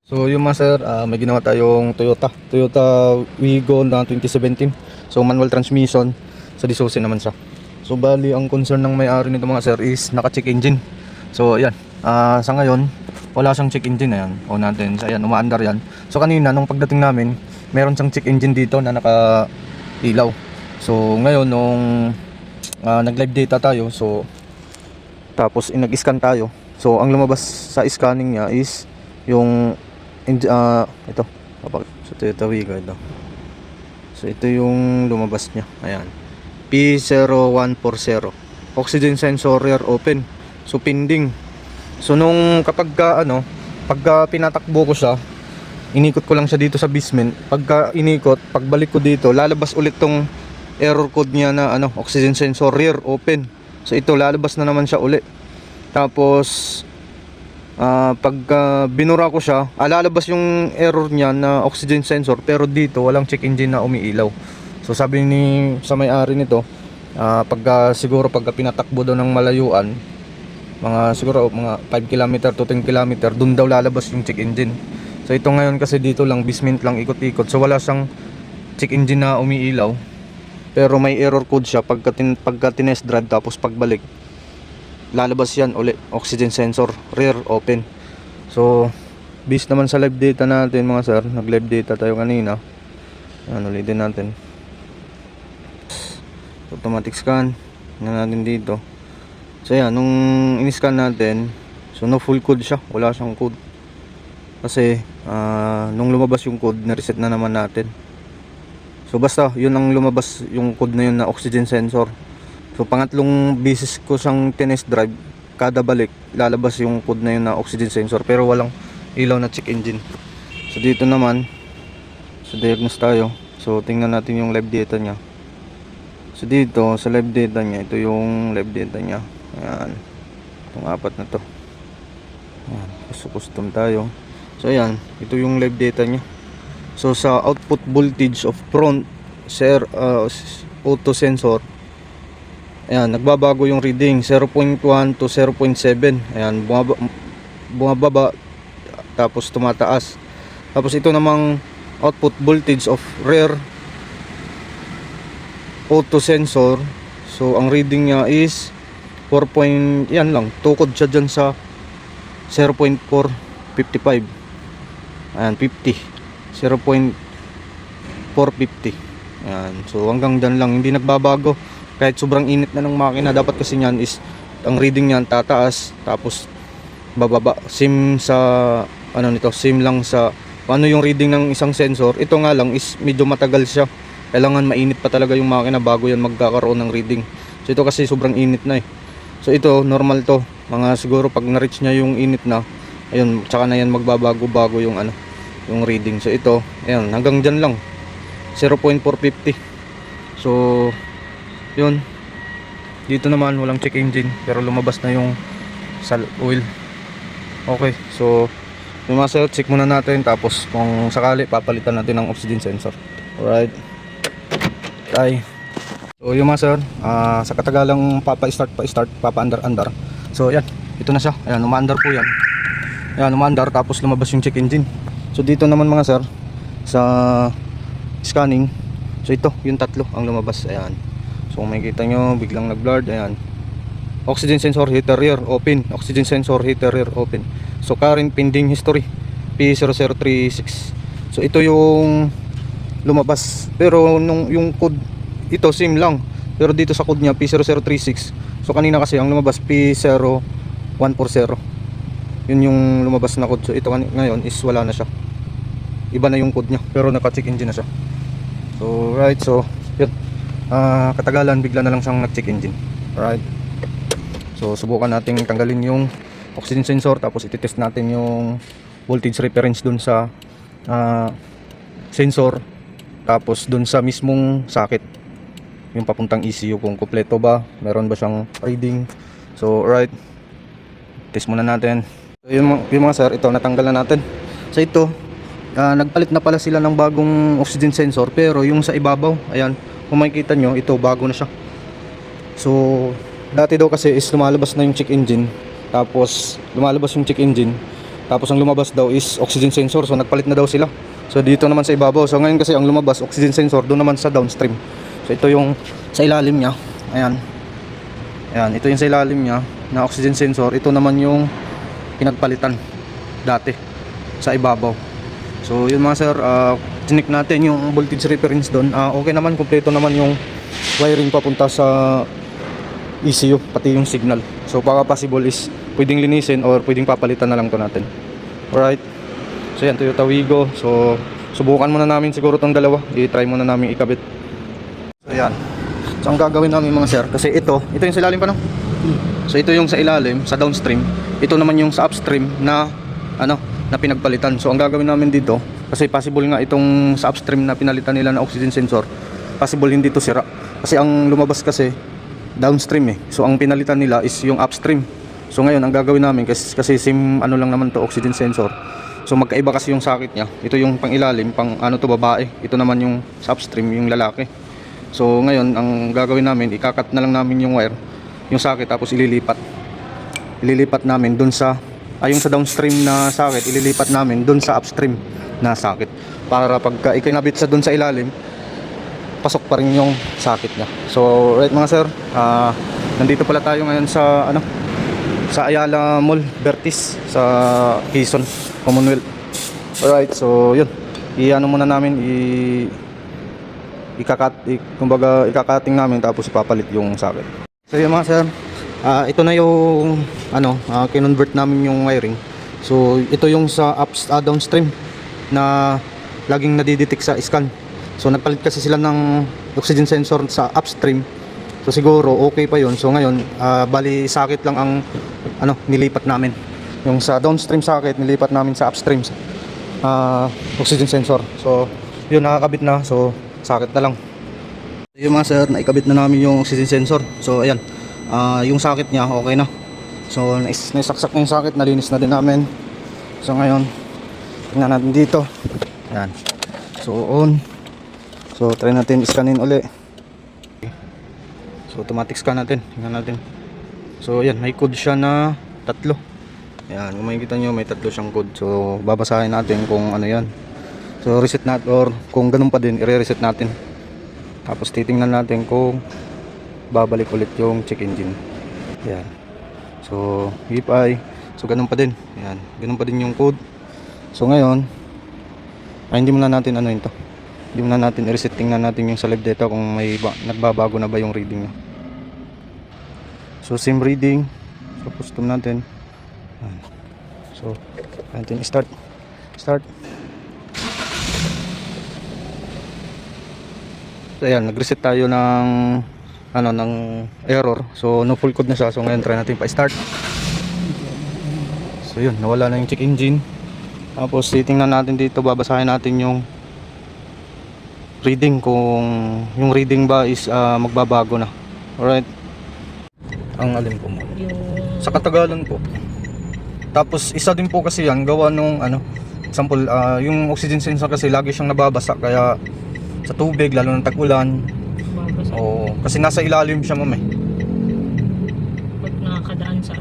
So yung mga sir, may ginawa tayong Toyota Wigo na 2017. So manual transmission, sa disusi naman siya. So bali ang concern ng may-ari nito mga sir is naka-check engine. So ayan, sa ngayon wala siyang check engine. Ayan, o natin, so ayan, umaandar yan. So kanina nung pagdating namin, meron siyang check engine dito na naka-ilaw. So ngayon nung nag-live data tayo, so tapos nag-scan tayo. So ang lumabas sa scanning niya is yung ito sa Toyota Wigo ito. So ito yung lumabas niya. Ayan. P0140. Oxygen sensor rear open. So pending. So nung pagka pinatakbo ko siya, inikot ko lang siya dito sa basement. Pagka inikot, pagbalik ko dito, lalabas ulit tong error code niya na oxygen sensor rear open. So ito lalabas na naman siya uli. Tapos pagka binura ko siya, lalabas yung error niya na oxygen sensor, pero dito walang check engine na umiilaw. So sabi sa may-ari nito, siguro pagka pinatakbo daw ng malayuan, siguro mga 5 km to 10 km, dun daw lalabas yung check engine. So ito ngayon kasi dito lang, basement lang, ikot-ikot, so wala siyang check engine na umiilaw, pero may error code siya pagka tinest drive, tapos pagbalik lalabas yan uli, oxygen sensor rear open. So based naman sa live data natin mga sir, nag live data tayo kanina. Ulitin natin, automatic scan na natin dito. So yan, nung in-scan natin, so no full code siya, wala siyang code kasi nung lumabas yung code, na-reset na naman natin. So basta yun ang lumabas, yung code na yun na oxygen sensor. So pangatlong beses ko siyang tinest drive, kada balik lalabas yung code na yun na oxygen sensor, pero walang ilaw na check engine. So dito naman sa diagnose tayo. So tingnan natin yung live data niya. So dito sa live data niya, ito yung live data niya. Ayan, itong apat na to. Ayan, custom tayo. So ayan, ito yung live data niya. So sa output voltage of front auto sensor, ayan, nagbabago yung reading 0.1 to 0.7. Ayan, bumababa tapos tumataas. Tapos ito namang output voltage of rear auto sensor, so ang reading niya is 4. Yan lang, tukod siya dyan sa 0.455. Ayan, 50, 0.450. Ayan, so hanggang dyan lang, hindi nagbabago kahit sobrang init na ng makina. Dapat kasi niyan is ang reading niyan tataas tapos bababa. Same sa same lang sa yung reading ng isang sensor. Ito nga lang is medyo matagal siya, kailangan mainit pa talaga yung makina bago yan magkakaroon ng reading. So ito kasi sobrang init na eh. So ito normal to, mga siguro pag na-reach niya yung init na, ayun, tsaka na yan magbabago-bago yung yung reading. So ito, ayun, hanggang dyan lang, 0.450. So yun, dito naman walang check engine, pero lumabas na yung oil. Okay, so yung mga sir, check muna natin, tapos kung sakali papalitan natin ng oxygen sensor. Alright, okay. So yung mga sir, sa katagalang pa-start, papa-andar. So yan, ito na siya. Ayan, umaandar po yan. Ayan, umaandar, tapos lumabas yung check engine. So dito naman mga sir, sa scanning, so ito, yung tatlo ang lumabas. Ayan, so kung makikita nyo, biglang nag-blurred. Ayan, oxygen sensor heater rear open, oxygen sensor heater rear open. So current pending history P0036. So ito yung lumabas, pero yung code ito same lang, pero dito sa code niya P0036. So kanina kasi ang lumabas P0140. Yun yung lumabas na code. So ito ngayon is wala na siya, iba na yung code niya, pero naka-check engine na siya. So right, so yun, katagalan bigla na lang siyang nag-check engine. Alright, so subukan nating tanggalin yung oxygen sensor, tapos ititest natin yung voltage reference dun sa sensor, tapos dun sa mismong socket, yung papuntang ECU, kung kompleto ba, meron ba siyang reading. So alright, test muna natin. So yung mga sir, ito natanggal na natin. So ito, nagpalit na pala sila ng bagong oxygen sensor, pero yung sa ibabaw, ayan, kung makikita nyo, ito bago na siya. So dati daw kasi is lumalabas na yung check engine, tapos lumalabas yung check engine, Tapos ang lumabas daw is oxygen sensor. So nagpalit na daw sila. So dito naman sa ibabaw. So ngayon kasi ang lumabas oxygen sensor doon naman sa downstream. So ito yung sa ilalim niya. Ayan. Ayan, ito yung sa ilalim niya na oxygen sensor. Ito naman yung pinagpalitan dati sa ibabaw. So yun mga sir, tinik natin yung voltage reference doon. Okay naman, kumpleto naman yung wiring papunta sa ECU, pati yung signal. So baka possible is pwedeng linisin or pwedeng papalitan na lang to natin. Alright. So yan, Toyota Wigo. So subukan muna namin siguro tong dalawa. I-try muna namin ikabit. So yan. So ang gagawin namin mga sir, kasi ito yung sa ilalim pa no? So ito yung sa ilalim, sa downstream. Ito naman yung sa upstream na na pinagpalitan. So ang gagawin namin dito, kasi possible nga itong sa upstream na pinalitan nila na oxygen sensor, possible hindi to sira. Kasi ang lumabas kasi downstream eh. So ang pinalitan nila is yung upstream. So ngayon ang gagawin namin kasi same lang naman to, oxygen sensor. So magkaiba kasi yung sakit niya. Ito yung pang ilalim, pang to babae. Ito naman yung sa upstream, yung lalaki. So ngayon ang gagawin namin, ikakat na lang namin yung wire, yung sakit, tapos ililipat namin dun sa yung sa downstream na sakit, ililipat namin dun sa upstream na sakit, para pagka ikinabit sa dun sa ilalim, pasok pa rin yung sakit niya. So right mga sir, nandito pala tayo ngayon sa sa Ayala Mall, Vertis, sa Quezon, Commonwealth. Alright, so yun, muna namin ikakating namin, tapos ipapalit yung sakit. So yun mga sir, ito na yung kinonvert namin yung wiring. So ito yung sa downstream na laging nadidetect sa scan. So nagpalit kasi sila ng oxygen sensor sa upstream. So siguro okay pa yun. So ngayon bali sakit lang ang nilipat namin. Yung sa downstream sakit nilipat namin sa upstream oxygen sensor. So yun, nakakabit na. So sakit na lang. Yung mga sir, naikabit na namin yung oxygen sensor. So ayan, yung sakit niya okay na. So naisaksak na yung sakit, nalinis na din namin. So ngayon tingnan natin dito. Ayan. So on. So try natin scanin uli. So automatic scan natin. Tingnan natin. So ayan, may code siya na 3. Ayan, kung makikita nyo may 3 siyang code. So babasahin natin kung ano yan. So reset natin, or kung ganun pa din i-reset natin. Tapos titingnan natin kung babalik ulit yung check engine. Ayan. So EFI. So ganun pa din. Ayan, ganun pa din yung code. So ngayon hindi muna natin ito. Hindi muna natin i-reset. Tingnan natin yung sa live data kung may nagbabago na ba yung reading niya. So same reading. So custom natin. So natin start. So ayan, nag-reset tayo ng ng error. So no full code na siya. So ngayon try natin pa-start. So yun, nawala na yung check engine. Tapos titingnan natin dito, babasahin natin yung reading, kung yung reading ba is magbabago na. Alright. Ang alin po mo? Sa katagalan po. Tapos isa din po kasi yan gawa nung example, yung oxygen sensor kasi lagi siyang nababasa, kaya sa tubig, lalo ng tag-ulan. Oo, kasi nasa ilalim siya ma'am eh. Pag nakakadaan sa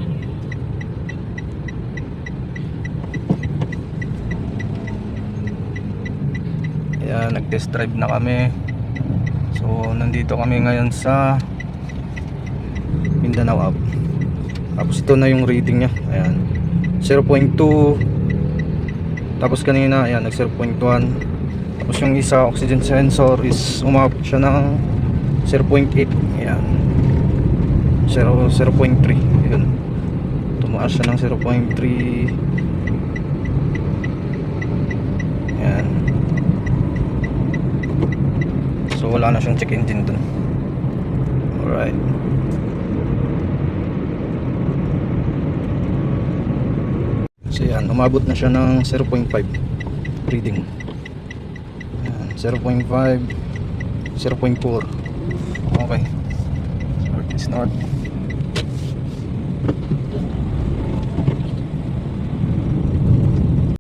Ayan, nag-test drive na kami. So nandito kami ngayon sa Mindanao App. Tapos ito na yung reading niya. Ayan, 0.2. Tapos kanina ayan, nag 0.1. Tapos yung isa oxygen sensor is umabot siya ng 0.8. Ayan, 0.3. Ayan, tumaas siya ng 0.3. Ayan. So wala na siyang check engine dun. Alright. So yan, umabot na siya ng 0.5 reading. Ayan, 0.5, 0.4. Okay. Start.